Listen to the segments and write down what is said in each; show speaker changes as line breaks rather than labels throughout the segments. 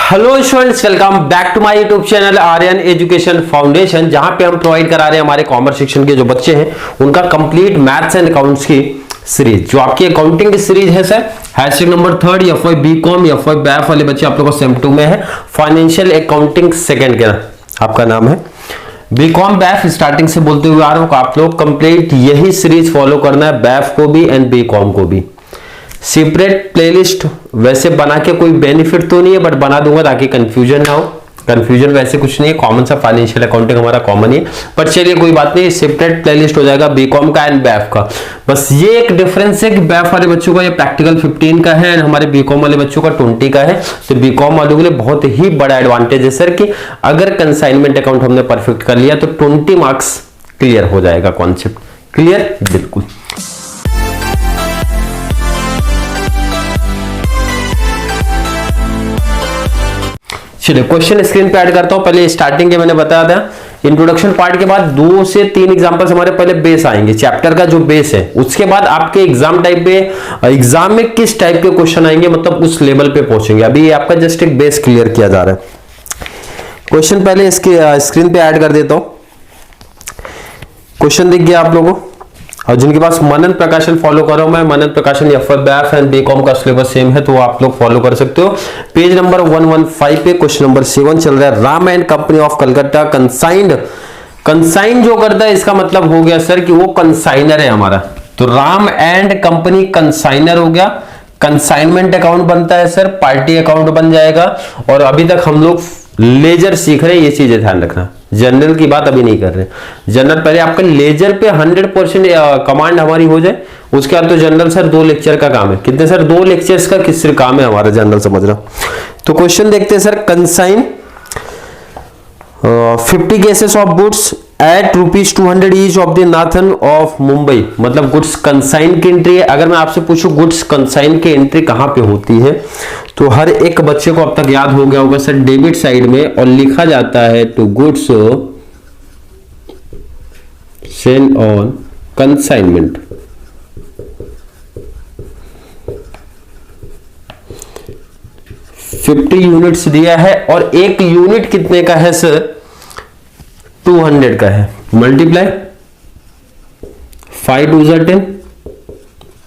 Hello students, welcome back to my YouTube channel Aryan education foundation, जहां पे हम provide करा रहे हैं हमारे कॉमर्स सेक्शन के जो बच्चे हैं उनका कंप्लीट मैथ्स एंड अकाउंट्स की सीरीज। जो आपकी अकाउंटिंग की सीरीज है sir, hashtag number 3 FY BCom FY BAF वाले बच्चे आप लोगों को सेम 2 में है। फाइनेंशियल अकाउंटिंग सेकंड का आपका नाम है। बीकॉम बैफ स्टार्टिंग से बोलते हुए आ रहा हूं, आप लोग कंप्लीट यही सीरीज फॉलो करना है, बैफ को भी एंड बीकॉम को भी। सेपरेट प्लेलिस्ट वैसे बना के कोई बेनिफिट तो नहीं है, बट बना दूंगा ताकि कंफ्यूजन ना हो। कंफ्यूजन वैसे कुछ नहीं है, कॉमन सा फाइनेंशियल अकाउंटिंग हमारा कॉमन ही है, पर चलिए कोई बात नहीं, सेपरेट प्लेलिस्ट हो जाएगा बीकॉम का एंड बैफ का। बस ये एक डिफरेंस है कि बैफ वाले बच्चों का ये प्रैक्टिकल 15 का है एंड हमारे बीकॉम वाले बच्चों का 20 का है। तो बीकॉम वालों के लिए बहुत ही बड़ा एडवांटेज है सर कि अगर कंसाइनमेंट अकाउंट हमने परफेक्ट कर लिया तो 20 मार्क्स क्लियर हो जाएगा। Concept clear? बिल्कुल। चलिए क्वेश्चन स्क्रीन पे ऐड करता हूं। पहले स्टार्टिंग के मैंने बताया था, इंट्रोडक्शन पार्ट के बाद 2 से 3 एग्जांपल्स हमारे पहले बेस आएंगे, चैप्टर का जो बेस है। उसके बाद आपके एग्जाम टाइप पे, एग्जाम में किस टाइप के क्वेश्चन आएंगे, मतलब उस लेवल पे पहुंचेंगे। अभी ये आपका जस्ट एक बेस क्लियर किया जा रहा है। क्वेश्चन पहले इसके स्क्रीन पे ऐड कर देता हूं। क्वेश्चन दिख गया आप लोगों को, और जिनके पास मनन प्रकाशन फॉलो कर रहा हूं मैं, मनन प्रकाशन या बैफ एंड बीकॉम का सिलेबस सेम है, तो वो आप लोग फॉलो कर सकते हो। पेज नंबर 115 पे क्वेश्चन नंबर 7 चल रहा है। Ram and company of Calcutta consigned. Consign जो करता है इसका मतलब हो गया सर कि वो कंसाइनर है हमारा। तो राम एंड कंपनी कंसाइनर हो गया। कंसाइनमेंट अकाउंट बनता है सर, पार्टी अकाउंट बन जाएगा। और अभी तक हम लोग लेजर सीख रहे हैं, ये चीजें ध्यान रखना। जनरल की बात अभी नहीं कर रहे। जनरल पहले आपका लेजर पे 100% कमांड हमारी हो जाए, उसके बाद तो जनरल सर 2 लेक्चर का काम है। कितने सर? 2 लेक्चर्स का किस काम है हमारा जनरल समझना। तो क्वेश्चन देखते हैं sir. Consign 50 cases of goods at ₹200 each of the Nathan of Mumbai. मतलब गुड्स कंसाइन की एंट्री है। अगर मैं आपसे पूछूं गुड्स कंसाइन की एंट्री कहां पे होती है, तो हर एक बच्चे को अब तक याद हो गया होगा सर, डेबिट साइड में, और लिखा जाता है to goods sale on consignment. $50 units दिया है, और एक यूनिट कितने का है सर? 200 का है। मल्टीप्लाई 5 2 10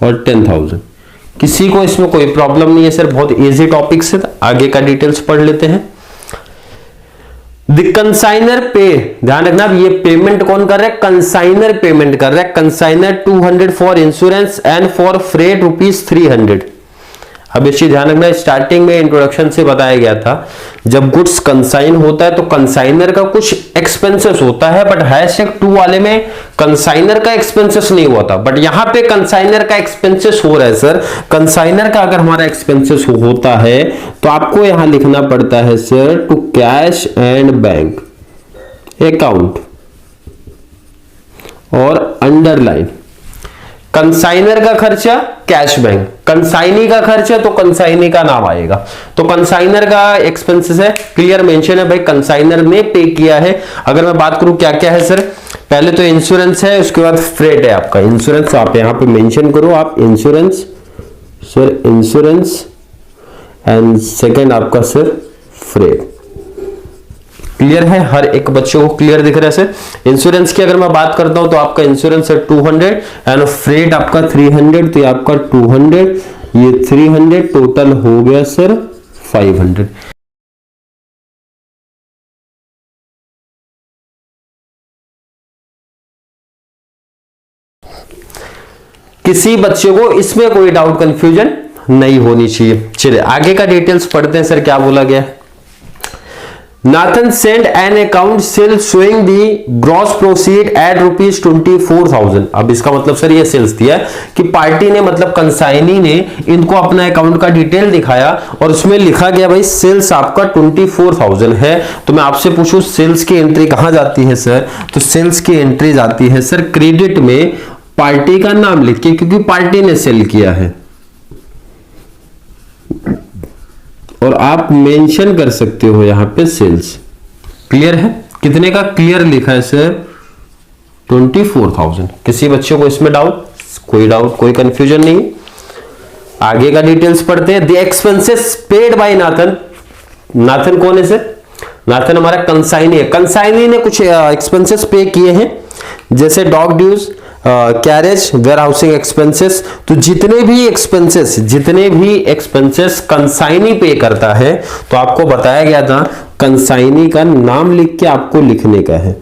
और 10,000। किसी को इसमें कोई प्रॉब्लम नहीं है सर, बहुत इजी टॉपिक है। आगे का डिटेल्स पढ़ लेते हैं। द कंसाइनर पे, ध्यान रखना ये पेमेंट कौन कर रहा है? कंसाइनर पेमेंट कर रहा है। Consignor 200 for insurance and for freight ₹300। अब इस चीज ध्यान रखना, स्टार्टिंग में इंट्रोडक्शन से बताया गया था, जब गुड्स कंसाइन होता है तो कंसाइनर का कुछ एक्सपेंसेस होता है, बट #2 वाले में कंसाइनर का एक्सपेंसेस नहीं हुआ था, बट यहां पे कंसाइनर का एक्सपेंसेस हो रहा है सर। कंसाइनर का अगर हमारा एक्सपेंसेस होता है तो आपको यहां लिखना पड़ता है sir, to cash and bank account, और अंडरलाइन कंसाइनर का खर्चा कैश बैंक, कंसाइनी का खर्चा तो कंसाइनी का नाम आएगा। तो कंसाइनर का एक्सपेंसेस है, क्लियर मेंशन है भाई, कंसाइनर ने पे किया है। अगर मैं बात करूं क्या क्या है सर, पहले तो इंश्योरेंस है, उसके बाद फ्रेट है आपका। इंश्योरेंस आप यहां पे मेंशन करो, आप insurance sir, insurance and second आपका सर फ्रेट। क्लियर है? हर एक बच्चों को क्लियर दिख रहा है सर। इंश्योरेंस की अगर मैं बात करता हूं तो आपका इंश्योरेंस है 200 एंड फ्रेट आपका 300, तो आपका 200 ये 300 टोटल हो गया सर 500। किसी बच्चे को इसमें कोई डाउट कंफ्यूजन नहीं होनी चाहिए। चलिए आगे का डिटेल्स पढ़ते हैं सर, क्या बोला गया। Nathan sent an account sale showing the gross proceed at ₹24,000। अब इसका मतलब सर ये सेल्स दिया है कि पार्टी ने, मतलब कंसाइनी ने इनको अपना अकाउंट का डिटेल दिखाया और उसमें लिखा गया भाई सेल्स आपका 24,000 है। तो मैं आपसे पूछूं सेल्स की एंट्री कहां जाती है सर? तो सेल्स की एंट्री जाती है सर क्रेडिट में, पार्टी का नाम लिख के, क्योंकि पार्टी ने सेल किया है। और आप मेंशन कर सकते हो यहां पे सेल्स। क्लियर है? कितने का क्लियर लिखा है सर? 24,000। किसी बच्चे को इसमें डाउट? कोई डाउट, कोई कंफ्यूजन नहीं। आगे का डिटेल्स पढ़ते हैं। The expenses paid by Nathan Nathan कौन है सर? नाथन हमारा कंसाइनी है। कंसाइनी ने कुछ एक्सपेंसेस पे किए हैं, जैसे dock dues, carriage, warehousing expenses. तो जितने भी एक्सपेंसेस कंसाइनी पे करता है, तो आपको बताया गया था कंसाइनी का नाम लिख के आपको लिखने का है।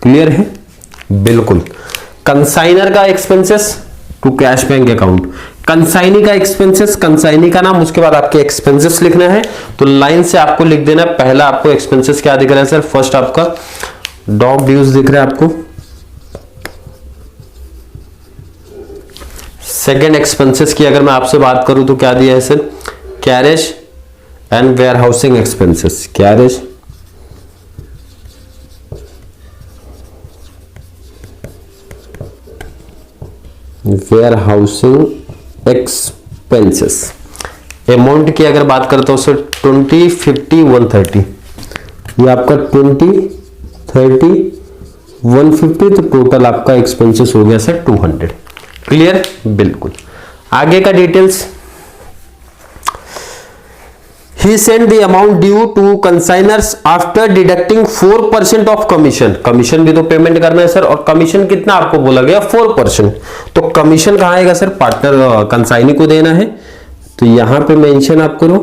क्लियर है? बिल्कुल। कंसाइनर का expenses to cash bank account, consignee का एक्सपेंसेस, कंसाइनी का नाम, उसके बाद आपके एक्सपेंसेस लिखना है। तो लाइन से आपको लिख देना। पहला आपको एक्सपेंसेस क्या दिख रहा है सर? फर्स्ट आपका डॉग ड्यूज दिख रहा है आपको। सेकेंड एक्सपेंसेस की अगर मैं आपसे बात करूं तो क्या दिया है sir? Carriage and warehousing expenses. Carriage warehousing expenses. Amount की अगर बात करता हूं सर 20, 50, 130, ये आपका 20, 30, 150, तो टोटल आपका एक्सपेंसेस हो गया सर 200। क्लियर? बिल्कुल। आगे का details, He sent the amount due to consignors after deducting 4% of commission। Commission भी तो पेमेंट करना है सर, और कमीशन कितना आपको बोला गया? 4%। तो कमीशन कहां आएगा सर? पार्टनर कंसाइनी को देना है। तो यहां पे मेंशन आप करो,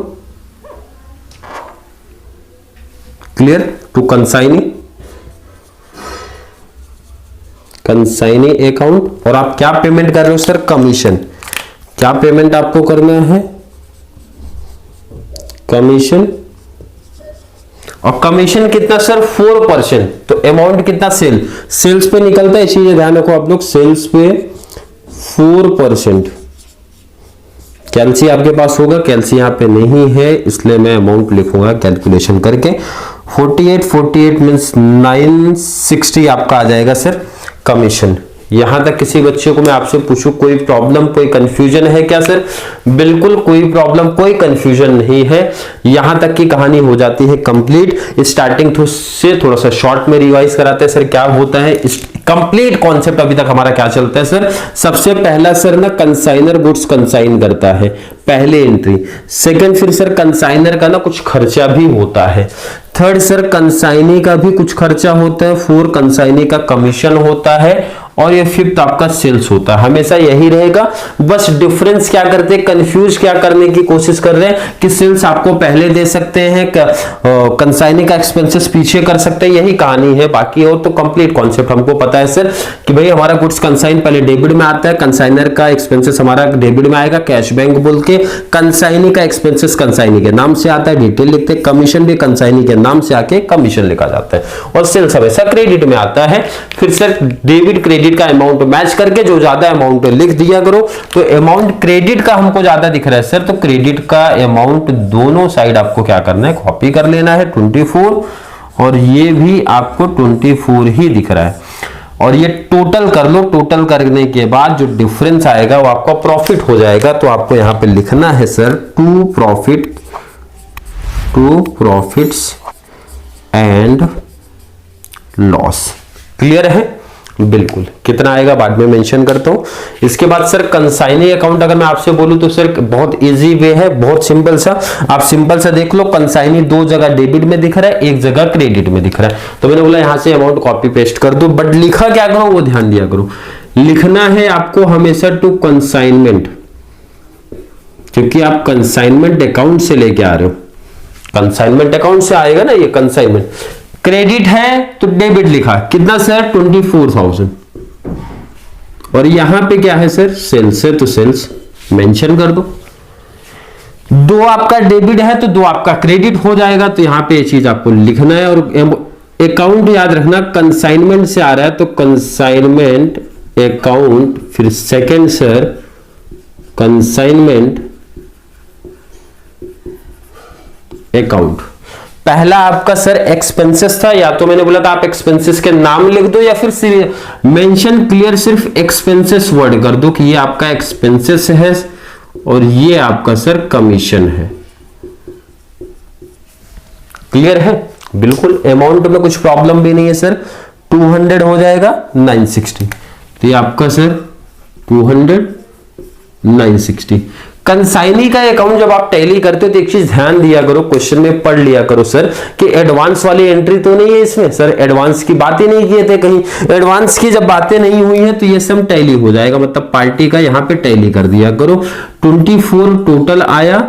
क्लियर, टू कंसाइनी अकाउंट। और आप क्या पेमेंट कर रहे हो सर? कमीशन। क्या पेमेंट आपको करना है? कमीशन। और कमीशन कितना सर? 4%। तो अमाउंट कितना? सेल्स पे निकलता है, चीजें ध्यान रखो आप लोग। सेल्स पे 4%। कैलसी आपके पास होगा, कैलसी यहां पे नहीं है, इसलिए मैं अमाउंट लिखूंगा कैलकुलेशन करके। 48 मीन्स 960 आपका आ जाएगा सर कमीशन। यहां तक किसी बच्चे को मैं आपसे पूछूं कोई प्रॉब्लम, कोई कंफ्यूजन है क्या सर? बिल्कुल कोई प्रॉब्लम, कोई कंफ्यूजन नहीं है। यहां तक की कहानी हो जाती है कंप्लीट। स्टार्टिंग से थोड़ा सा शॉर्ट में रिवाइज कराते हैं सर, क्या होता है कंप्लीट कॉन्सेप्ट अभी तक हमारा क्या चलता है सर। सबसे पहला सर ना कंसाइनर गुड्स कंसाइन करता है, पहले एंट्री। सेकंड फिर सर कंसाइनर का ना कुछ खर्चा भी होता है। थर्ड सर कंसाइनी का भी कुछ खर्चा होता है। फोर कंसाइनी का कमीशन होता है। और ये फिफ्थ आपका सेल्स होता है। हमेशा यही रहेगा, बस डिफरेंस क्या करते हैं, कंफ्यूज क्या करने की कोशिश कर रहे हैं कि सेल्स आपको पहले दे सकते हैं, कंसाइनी का एक्सपेंसेस पीछे कर सकते हैं, यही कहानी है। बाकी और तो कंप्लीट कॉन्सेप्ट हमको पता है सर कि भाई हमारा गुड्स कंसाइन पहले डेबिट में आता है, कंसाइनर का एक्सपेंसेस हमारा डेबिट में आएगा, कैश बैंक बोल के। कंसाइनी का एक्सपेंसेस कंसाइनी के नाम से आता है, डिटेल लिखते हैं। कमीशन भी कंसाइनी के नाम से आके कमीशन लिखा जाता है। और सेल्स हमेशा क्रेडिट में आता है। फिर सर डेबिट क्रेडिट का अमाउंट मैच करके जो ज्यादा अमाउंट लिख दिया करो। तो अमाउंट क्रेडिट का हमको ज्यादा दिख रहा है सर, तो क्रेडिट का अमाउंट दोनों साइड आपको क्या करना है? कॉपी कर लेना है 24, और ये भी आपको 24 ही दिख रहा है। और ये टोटल कर लो, टोटल करने के बाद जो डिफरेंस आएगा वो आपका प्रॉफिट हो जाएगा। तो आपको यहां पे लिखना है sir to profits and loss. Clear है? बिल्कुल। कितना आएगा बाद में मेंशन करता हूं। इसके बाद सर कंसाइनी अकाउंट अगर मैं आपसे बोलूं तो सर बहुत इजी वे है, बहुत सिंपल सा। आप सिंपल सा देख लो, कंसाइनी दो जगह डेबिट में दिख रहा है, एक जगह क्रेडिट में दिख रहा है। तो मैंने बोला यहां से अमाउंट कॉपी पेस्ट कर दो, बट लिखा क्या करो वो ध्यान दिया करो। लिखना है आपको हमेशा टू कंसाइनमेंट, क्योंकि आप कंसाइनमेंट अकाउंट से लेके आ रहे हो। कंसाइनमेंट अकाउंट से आएगा ना ये कंसाइनमेंट। क्रेडिट है तो डेबिट लिखा, कितना सर? 24,000। और यहां पे क्या है सर? सेल्स है, तो सेल्स मेंशन कर दो। दो आपका डेबिट है तो दो आपका क्रेडिट हो जाएगा, तो यहां पे ये चीज आपको लिखना है। और अकाउंट याद रखना कंसाइनमेंट से आ रहा है, तो कंसाइनमेंट अकाउंट। फिर सेकंड सर कंसाइनमेंट अकाउंट। पहला आपका सर एक्सपेंसेस था, या तो मैंने बोला था आप एक्सपेंसेस के नाम लिख दो, या फिर मेंशन क्लियर सिर्फ एक्सपेंसेस वर्ड कर दो कि ये आपका एक्सपेंसेस है और ये आपका सर कमीशन है। क्लियर है? बिल्कुल। अमाउंट में कुछ प्रॉब्लम भी नहीं है सर। 200 हो जाएगा 960, तो ये आपका सर 200 960। कंसाइनी का अकाउंट जब आप टैली करते हो तो एक चीज ध्यान दिया करो, क्वेश्चन में पढ़ लिया करो सर कि एडवांस वाली एंट्री तो नहीं है इसमें। सर एडवांस की बातें नहीं किए थे, कहीं एडवांस की जब बातें नहीं हुई है तो ये सब टैली हो जाएगा, मतलब पार्टी का यहां पे टैली कर दिया करो। 24 टोटल आया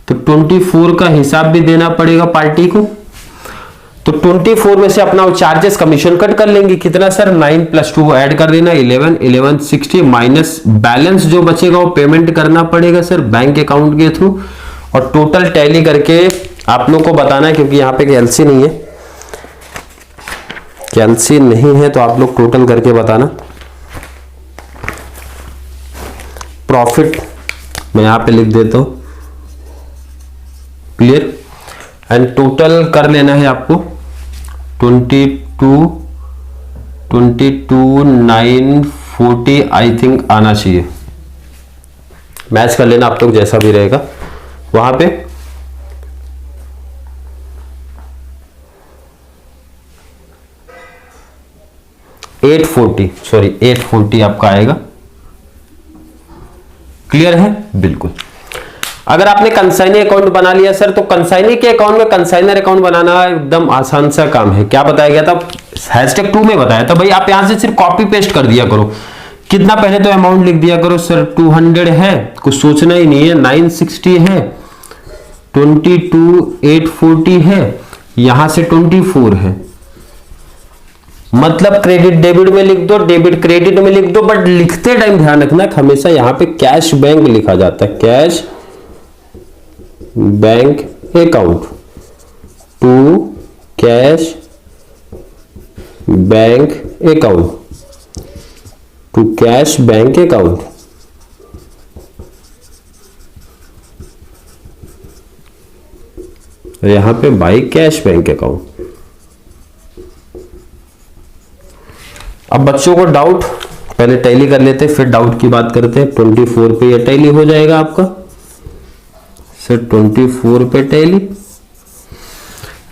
तो 24 का हिसाब भी देना पड़ेगा पार्टी को। तो 24 में से अपना चार्जेस कमीशन कट कर लेंगे, कितना सर 9 + 2 ऐड कर देना 11 60 माइनस बैलेंस जो बचेगा वो पेमेंट करना पड़ेगा सर बैंक अकाउंट के थ्रू, और टोटल टैली करके आप लोग को बताना है, क्योंकि यहाँ पे कैलसी नहीं है, कैलसी नहीं है तो आप लोग टोटल करके बताना। प्रॉफिट मैं यहाँ पे लिख देता हूं, क्लियर, एंड टोटल कर लेना है आपको 22 940 आई थिंक आना चाहिए, मैच कर लेना आप लोग जैसा भी रहेगा वहां पे। सॉरी 840 आपका आएगा, क्लियर है बिल्कुल। अगर आपने कंसाइनर अकाउंट बना लिया सर, तो कंसाइनर के अकाउंट में कंसाइनर अकाउंट बनाना एकदम आसान सा काम है। क्या बताया गया था, #2 में बताया था भाई, आप यहां से सिर्फ कॉपी पेस्ट कर दिया करो। कितना पहले तो अमाउंट लिख दिया करो सर, 200 है, कुछ सोचना ही नहीं है, 960 है, 22 840 है, यहां से 24 है, मतलब क्रेडिट डेबिट में लिख दो, डेबिट क्रेडिट में लिख दो, बट लिखते टाइम ध्यान रखना हमेशा यहां पे कैश बैंक लिखा जाता है, cash bank account to cash bank account to cash bank account. यहां पे बाई कैश बैंक अकाउंट। अब बच्चों को डाउट, पहले टैली कर लेते हैं फिर डाउट की बात करते हैं। 24 पे ये टैली हो जाएगा आपका सर, 24 पे टैली।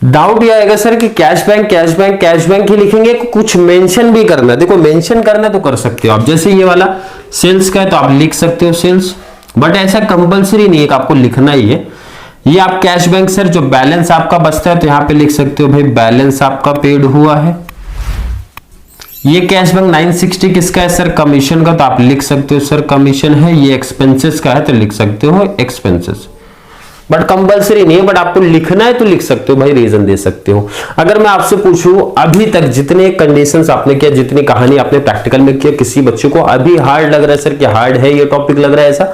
डाउट ये आएगा सर कि कैश बैंक ही लिखेंगे, कुछ मेंशन भी करना है। देखो मेंशन करना तो कर सकते हो आप, जैसे ये वाला सेल्स का है तो आप लिख सकते हो सेल्स, बट ऐसा कंपलसरी नहीं है कि आपको लिखना ही है। ये आप कैश बैंक सर जो बैलेंस आपका बचता है तो यहां पे लिख सकते हो भाई बैलेंस आपका पेड हुआ है। ये कैश बैंक 960 किसका है सर, कमीशन का, तो आप लिख सकते हो सर कमीशन है। ये एक्सपेंसेस का है तो लिख सकते हो एक्सपेंसेस, बट कंपलसरी नहीं है, बट आपको लिखना है तो लिख सकते हो भाई, रीजन दे सकते हो। अगर मैं आपसे पूछूं अभी तक जितने कंडीशंस आपने किया, जितनी कहानी आपने प्रैक्टिकल में किया, किसी बच्चे को अभी हार्ड लग रहा है सर कि हार्ड है ये टॉपिक लग रहा है ऐसा,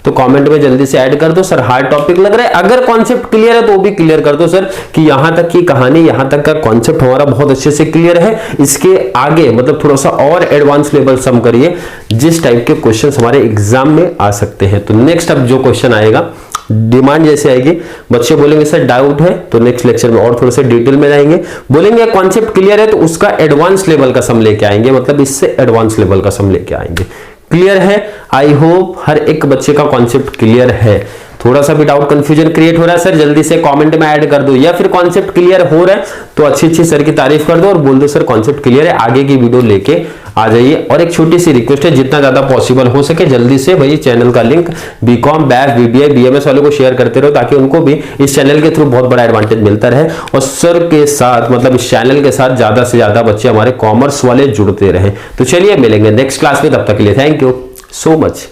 तो कमेंट में जल्दी से ऐड कर दो सर हार्ड टॉपिक लग रहा है। अगर कॉन्सेप्ट क्लियर है तो वो भी क्लियर कर दो सर कि यहां तक की कहानी, यहां तक का कॉन्सेप्ट हमारा बहुत अच्छे से क्लियर है, इसके आगे मतलब थोड़ा सा और एडवांस लेवल सम करिए, जिस टाइप के क्वेश्चंस हमारे एग्जाम में आ सकते हैं। तो नेक्स्ट अब जो क्वेश्चन आएगा, डिमांड जैसे आएगी, बच्चे बोलेंगे सर डाउट है तो नेक्स्ट लेक्चर में और थोड़े से डिटेल में जाएंगे, बोलेंगे कॉन्सेप्ट क्लियर है तो उसका एडवांस लेवल का सम लेके आएंगे, मतलब इससे एडवांस लेवल का सम लेके आएंगे। क्लियर है, आई होप हर एक बच्चे का कॉन्सेप्ट क्लियर है। थोड़ा सा भी डाउट कंफ्यूजन क्रिएट हो रहा है सर, जल्दी से कमेंट में ऐड कर दो, या फिर कॉन्सेप्ट क्लियर हो रहा है तो अच्छी सर की तारीफ कर दो और बोल दो सर कॉन्सेप्ट क्लियर है, आगे की वीडियो लेके आ जाइए। और एक छोटी सी रिक्वेस्ट है, जितना ज्यादा पॉसिबल हो सके जल्दी से भाई चैनल का link BCom, BAF, BBI, BMS वालों को शेयर करते रहो, ताकि उनको भी इस चैनल के थ्रू बहुत बड़ा एडवांटेज मिलता रहे, और सर के साथ मतलब इस चैनल के साथ ज्यादा से ज्यादा बच्चे हमारे कॉमर्स वाले जुड़ते रहे। तो चलिए मिलेंगे नेक्स्ट क्लास में, तब तक के लिए थैंक यू सो मच।